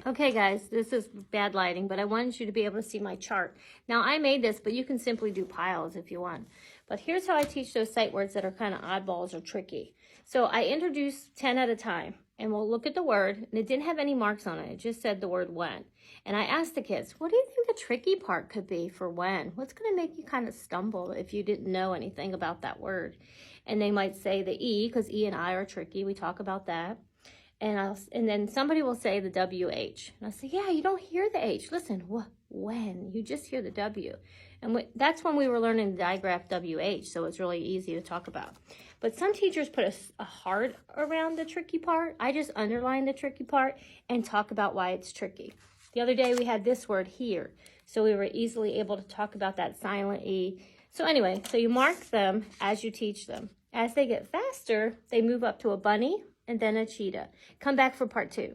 Okay, guys, this is bad lighting, but I wanted you to be able to see my chart. Now, I made this, but you can simply do piles if you want. But here's how I teach those sight words that are kind of oddballs or tricky. So I introduce 10 at a time, and we'll look at the word, and it didn't have any marks on it. It just said the word when. And I asked the kids, what do you think the tricky part could be for when? What's going to make you kind of stumble if you didn't know anything about that word? And they might say the E, because E and I are tricky. We talk about that. And then somebody will say the WH. And I'll say, yeah, you don't hear the H. Listen, when? You just hear the W. And that's when we were learning the digraph WH, so it's really easy to talk about. But some teachers put a heart around the tricky part. I just underline the tricky part and talk about why it's tricky. The other day we had this word here, so we were easily able to talk about that silent E. So anyway, so you mark them as you teach them. As they get faster, they move up to a bunny, and then a cheetah. Come back for part 2.